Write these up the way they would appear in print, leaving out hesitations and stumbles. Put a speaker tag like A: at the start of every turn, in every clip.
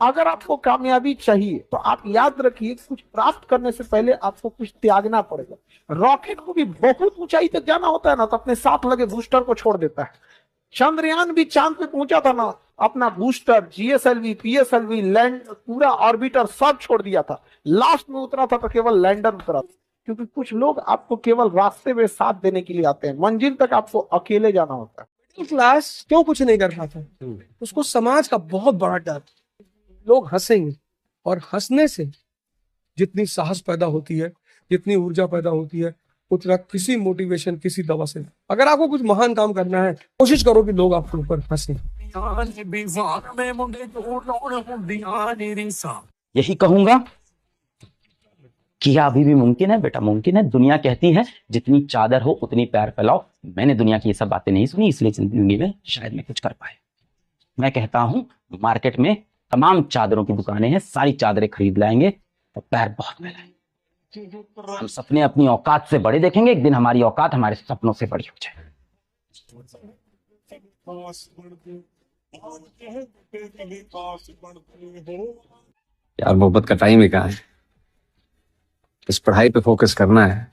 A: अगर आपको कामयाबी चाहिए तो आप याद रखिए, कुछ प्राप्त करने से पहले आपको कुछ त्यागना पड़ेगा। रॉकेट को भी बहुत ऊंचाई तक जाना होता है ना, तो अपने साथ लगे बूस्टर को छोड़ देता है। चंद्रयान भी चांद पे पहुंचा था ना, अपना बूस्टर, जीएसएलवी, पीएसएलवी, लैंड, पूरा ऑर्बिटर सब छोड़ दिया था। लास्ट में उतरा था तो केवल लैंडर उतरा था। क्योंकि कुछ लोग आपको केवल रास्ते में साथ देने के लिए आते हैं, मंजिल तक आपको अकेले जाना होता है।
B: मिडिल क्लास क्यों कुछ नहीं कर रहा था? उसको समाज का बहुत बड़ा डर। लोग हंसेंगे, और हंसने से जितनी साहस पैदा होती है, जितनी ऊर्जा पैदा होती है, उतना किसी मोटिवेशन, किसी दवा से। अगर आपको कुछ महान काम करना है, कोशिश करो कि लोग आपके ऊपर हंसें।
C: यही कहूंगा कि अभी भी मुमकिन है बेटा, मुमकिन है। दुनिया कहती है जितनी चादर हो उतनी पैर फैलाओ। मैंने दुनिया की ये सब बातें नहीं सुनी, इसलिए जिंदगी में शायद मैं कुछ कर पाए। मैं कहता हूं मार्केट में तमाम चादरों की दुकानें हैं, सारी चादरें खरीद लाएंगे तो पैर बहुत फैलाएंगे। हम सपने अपनी औकात से बड़े देखेंगे, एक दिन हमारी औकात हमारे सपनों से बड़ी हो जाए।
D: यार मोहब्बत का टाइम ही कहाँ है, इस पढ़ाई पे फोकस करना है।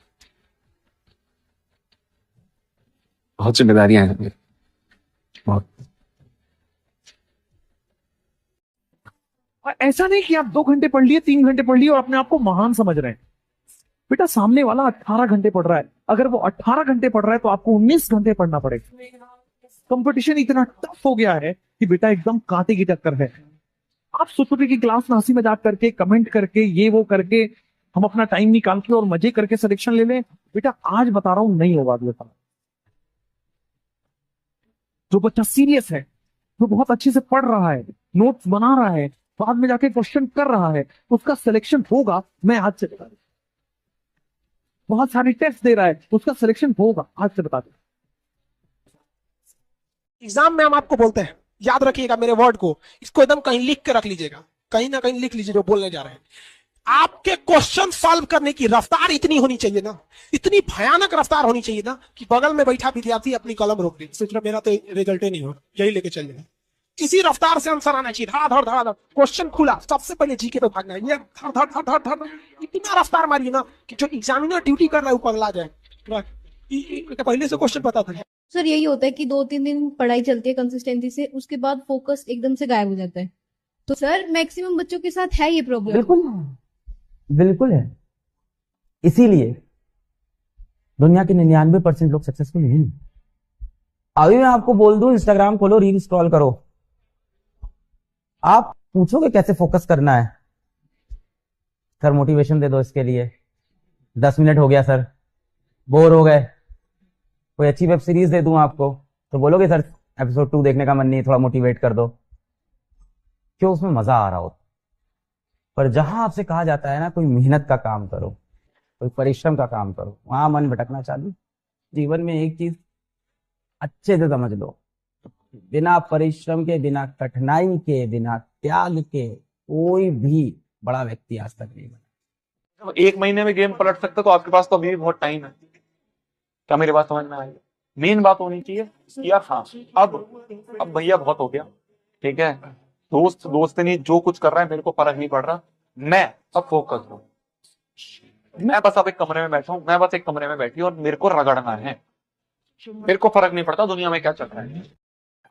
D: बहुत जिम्मेदारियां हैं, बहुत।
E: और ऐसा नहीं कि आप 2 घंटे पढ़ लिए, 3 घंटे पढ़ लिए और अपने आप को महान समझ रहे हैं। बेटा सामने वाला 18 घंटे पढ़ रहा है, अगर वो 18 घंटे पढ़ रहा है तो आपको 19 घंटे पढ़ना पड़ेगा। कंपटीशन इतना टफ हो गया है कि बेटा एकदम कांटे की टक्कर है। आप सोचोगे कि क्लास में हंसी मजाक करके, कमेंट करके, ये वो करके हम अपना टाइम निकाल के और मजे करके सिलेक्शन ले लें, बेटा आज बता रहा हूं नहीं होगा अगले साल। जो बच्चा सीरियस है, जो बहुत अच्छे से पढ़ रहा है, नोट्स बना रहा है, बाद में जाके क्वेश्चन कर रहा है, उसका सिलेक्शन होगा। मैं आज से बता दूं, बहुत सारे टेस्ट दे रहा है, उसका सिलेक्शन होगा। आज से बता दूं,
F: एग्जाम में हम आपको बोलते हैं, याद रखिएगा मेरे वर्ड को, इसको एकदम कहीं लिख के रख लीजिएगा, कहीं ना कहीं लिख लीजिए जो बोलने जा रहे हैं। आपके क्वेश्चन सॉल्व करने की रफ्तार इतनी होनी चाहिए ना, इतनी भयानक रफ्तार होनी चाहिए ना, कि बगल में बैठा विद्यार्थी अपनी कलम रोक दे, सोच रहा मेरा तो रिजल्ट ही नहीं हो, यही लेके चल जाए। इसी रफ्तार से आंसर आना चाहिए, धड़ धड़ धड़। क्वेश्चन खुला, सबसे पहले जीके पे भागना है, ये धड़ धड़ धड़ धड़ धड़। इतना रफ्तार मारिए ना कि जो एग्जामिनर ड्यूटी कर रहा है वो पगला जाए। पहले से क्वेश्चन पता था।
G: सर यही होता है कि 2-3 दिन पढ़ाई चलती है कंसिस्टेंसी से, उसके बाद फोकस एकदम से गायब हो जाता है। तो सर मैक्सिमम बच्चों के साथ है ये प्रॉब्लम।
C: बिल्कुल बिल्कुल है, इसीलिए दुनिया के 99% लोग सक्सेसफुल नहीं। अभी मैं आपको बोल दूं, इंस्टाग्राम खोलो, रील स्क्रॉल करो, आप पूछोगे कैसे फोकस करना है। सर मोटिवेशन दे दो इसके लिए, 10 मिनट हो गया सर, बोर हो गए, कोई अच्छी वेब सीरीज दे दूं आपको, तो बोलोगे सर एपिसोड 2 देखने का मन नहीं, थोड़ा मोटिवेट कर दो। क्यों? उसमें मजा आ रहा हो। पर जहां आपसे कहा जाता है ना कोई मेहनत का काम करो, कोई परिश्रम का काम करो, वहां मन भटकना चालू। जीवन में एक चीज अच्छे से समझ लो, बिना परिश्रम के, बिना कठिनाई के, बिना त्याग के कोई भी बड़ा व्यक्ति आज तक नहीं बना।
H: 1 महीने में गेम पलट सकते, तो आपके पास तो अभी भी बहुत टाइम है। क्या मेरी बात समझ में आई? मेन बात होनी चाहिए यार, हाँ अब भैया बहुत हो गया, ठीक है, दोस्त नहीं, जो कुछ कर रहा है मेरे को फर्क नहीं पड़ रहा, मैं अब फोकस हूं। मैं बस अब एक कमरे में बैठा हूं, मैं बस एक कमरे में बैठी और मेरे को रगड़ना है, मेरे को फर्क नहीं पड़ता दुनिया में क्या चल रहा है।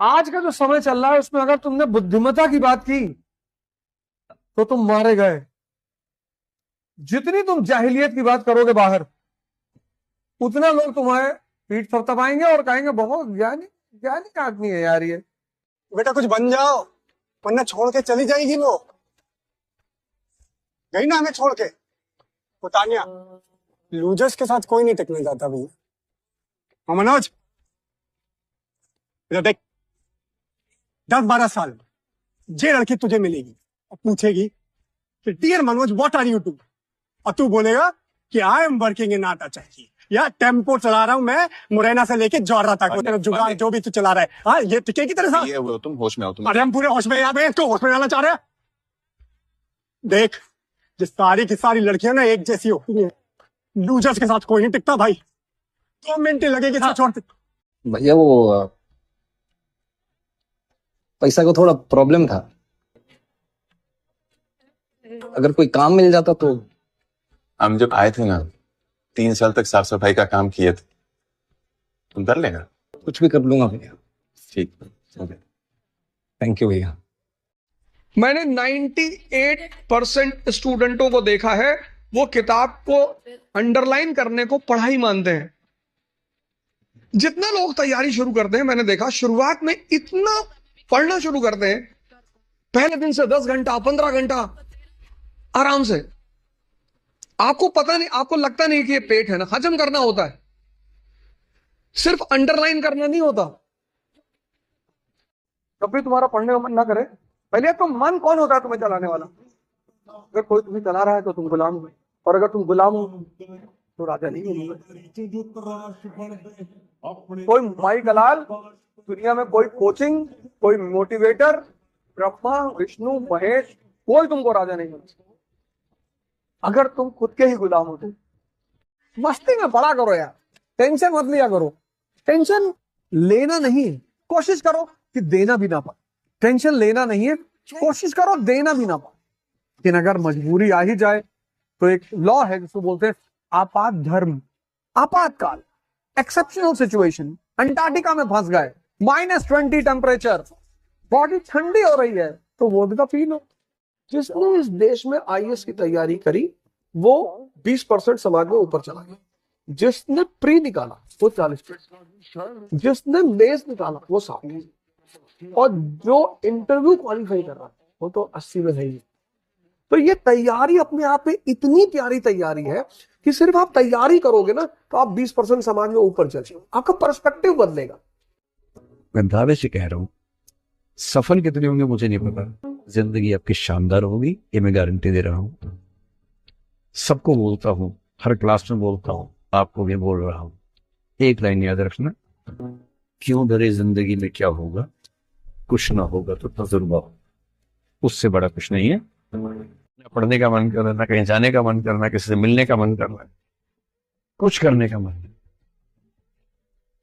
B: आज का जो समय चल रहा है उसमें अगर तुमने बुद्धिमत्ता की बात की तो तुम मारे गए। जितनी तुम जाहिलियत की बात करोगे बाहर, उतना लोग तुम्हारे पीठ थपथपाएंगे और कहेंगे बहुत ज्ञानी ज्ञानी आदमी है यार ये।
I: बेटा कुछ बन जाओ, वरना छोड़ के चली जाएगी वो। गई ना हमें छोड़ के। वो तानिया, लूजर्स के साथ कोई नहीं टिकने जाता भैया। मनोज देख, 10-12 साल जे लड़की तुझे मिलेगी और पूछेगी कि dear Manoj what are you do, और तू बोलेगा कि आई एम वर्किंग इन आटा चाहिए, या टेम्पो चला रहा हूं मैं मुरैना से लेके जौहरा तक, जुगाड़ जो भी तू चला रहा है। हाँ ये टिकेगी तेरे साथ?
D: ये तुम होश में आओ तुम।
I: अरे हम पूरे होश में, यार इसको होश में लाना चाह रहे हैं। देख, जिस सारी की सारी लड़कियां ना एक जैसी होती है, लूजर्स के साथ कोई नहीं टिकता भाई। 2 मिनट लगेगी छोड़ते।
D: भैया वो पैसा को थोड़ा प्रॉब्लम था, अगर कोई काम मिल जाता तो।
J: हम जब आए थे ना 3 साल तक साफ सफाई का काम किए थे, तुम कर लेगा?
D: कुछ भी कर लूंगा भैया।
J: ठीक, ओके।
D: थैंक यू भैया।
B: मैंने 98% स्टूडेंटों को देखा है, वो किताब को अंडरलाइन करने को पढ़ाई मानते हैं। जितने लोग तैयारी शुरू करते हैं, मैंने देखा शुरुआत में इतना पढ़ना शुरू करते हैं, पहले दिन से 10 घंटा 15 घंटा आराम से। आपको पता नहीं, आपको लगता नहीं कि ये पेट है ना, हजम करना होता है, सिर्फ अंडरलाइन करना नहीं होता। कभी तुम्हारा पढ़ने का मन ना करे, पहले तो मन कौन होता है तुम्हें चलाने वाला? अगर कोई तुम्हें चला रहा है तो तुम गुलाम हो, और अगर तुम गुलाम हो तो राजा नहीं हो। कोई माई कलाल दुनिया में, कोई कोचिंग, कोई मोटिवेटर, ब्रह्मा विष्णु महेश, कोई तुमको राजा नहीं बना अगर तुम खुद के ही गुलाम हो। तो मस्ती में पढ़ा करो यार, टेंशन मत लिया करो। टेंशन लेना नहीं है, कोशिश करो कि देना भी ना पाए। टेंशन लेना नहीं है, कोशिश करो देना भी ना पाए। लेकिन अगर मजबूरी आ ही जाए तो एक लॉ है जिसको बोलते हैं आपात धर्म। आपातकाल, एक्सेप्शनल सिचुएशन, अंटार्कटिका में फंस गए, -20 टेम्परेचर, बॉडी ठंडी हो रही है, तो वोडका पी लो। जिसने इस देश में IAS की तैयारी करी वो 20% समाज में ऊपर चला गया। जिसने प्री निकाला वो 40%, जिसने मेंस निकाला वो 60%, और जो इंटरव्यू क्वालिफाई कर रहा है वो तो 80 में है ही। तो ये तैयारी अपने आप में इतनी प्यारी तैयारी है कि सिर्फ आप तैयारी करोगे ना तो आप 20% समाज में ऊपर चल जाओगे, आपका पर्सपेक्टिव बदलेगा।
K: मैं दावे से कह रहा हूं, सफल कितने होंगे मुझे नहीं पता, जिंदगी आपकी शानदार होगी, ये मैं गारंटी दे रहा हूं। सबको बोलता हूं, हर क्लास में बोलता हूं, आपको भी बोल रहा हूं, एक लाइन याद रखना, क्यों डरे जिंदगी में क्या होगा, कुछ ना होगा तो तजुर्बा हो, उससे बड़ा कुछ नहीं है। पढ़ने का मन कर रहा है, ना कहीं जाने का मन करना, किसी से मिलने का मन कर रहा है, कुछ करने का मन नहीं,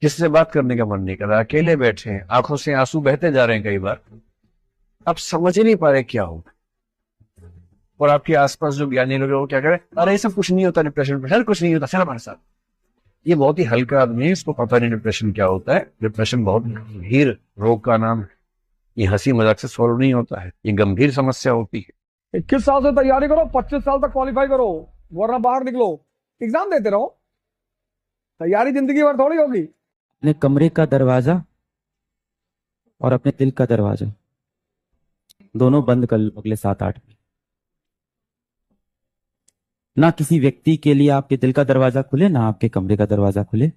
K: किसी से बात करने का मन नहीं कर रहा, अकेले बैठे हैं, आंखों से आंसू बहते जा रहे हैं कई बार, आप समझ ही नहीं पा रहे क्या होगा। और आपके आसपास जो ज्ञानी लोग हैं वो क्या करें, अरे ये सब कुछ नहीं होता, डिप्रेशन कुछ नहीं होता, चल हमारे साथ। ये बहुत ही हल्का आदमी है, इसको पता नहीं डिप्रेशन क्या होता है। डिप्रेशन बहुत गंभीर रोग का नाम है, ये हंसी मजाक से सॉल्व नहीं होता है, ये गंभीर समस्या होती है।
B: 21 साल से तैयारी करो, 25 साल तक क्वालिफाई करो, वरना बाहर निकलो, एग्जाम देते रहो। तैयारी जिंदगी भर थोड़ी होगी।
C: अपने कमरे का दरवाजा और अपने दिल का दरवाजा दोनों बंद कर लो अगले 7-8 में। ना किसी व्यक्ति के लिए आपके दिल का दरवाजा खुले, ना आपके कमरे का दरवाजा खुले।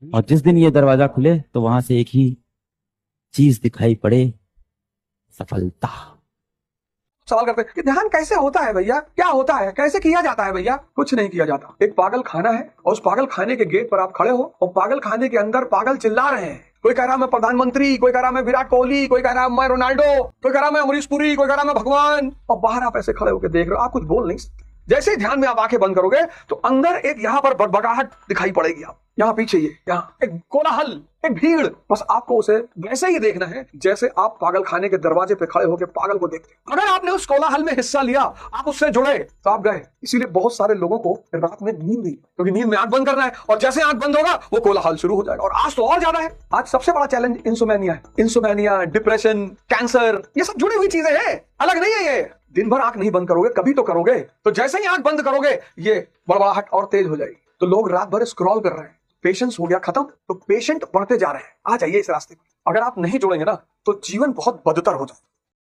C: और जिस दिन ये दरवाजा खुले तो वहां से एक ही चीज दिखाई पड़े, सफलता।
B: सवाल करते हैं कि ध्यान कैसे होता है भैया, क्या होता है, कैसे किया जाता है भैया? कुछ नहीं किया जाता। एक पागल खाना है और उस पागल खाने के गेट पर आप खड़े हो और पागल खाने के अंदर पागल चिल्ला रहे हैं। कोई कह रहा मैं प्रधानमंत्री, कोई कह रहा मैं विराट कोहली, कोई कह रहा मैं रोनाल्डो, कोई कह रहा मैं अमरीश पुरी, कोई कह रहा मैं भगवान, और बाहर आप ऐसे खड़े होकर देख रहे हो, आप कुछ बोल नहीं सकते। जैसे ही ध्यान में आप आंखें बंद करोगे तो अंदर एक यहाँ पर बड़बड़ाहट दिखाई पड़ेगी, आप यहाँ पीछे, ये यहाँ एक कोलाहल, एक भीड़। बस आपको उसे वैसे ही देखना है जैसे आप पागल खाने के दरवाजे पे खड़े होकर पागल को देखते। अगर आपने उस कोलाहल में हिस्सा लिया, आप उससे जुड़े, तो आप गए। इसीलिए बहुत सारे लोगों को रात में नींद नहीं, क्योंकि नींद में आंख बंद करना है, और जैसे आंख बंद होगा वो कोलाहल शुरू हो जाएगा। और आज तो और ज्यादा है, आज सबसे बड़ा चैलेंज इंसोमेनिया है। इंसोमेनिया, डिप्रेशन, कैंसर, ये सब जुड़ी हुई चीजें हैं, अलग नहीं है। ये दिन भर आंख नहीं बंद करोगे, कभी तो करोगे, तो जैसे ही आंख बंद करोगे ये बड़बड़ाहट और तेज हो जाएगी। तो लोग रात भर स्क्रॉल कर रहे हैं, पेशेंस हो गया खत्म, तो पेशेंट बढ़ते जा रहे हैं। आ जाइए इस रास्ते पर। अगर आप नहीं जुड़ेंगे ना तो जीवन बहुत बदतर हो जाए।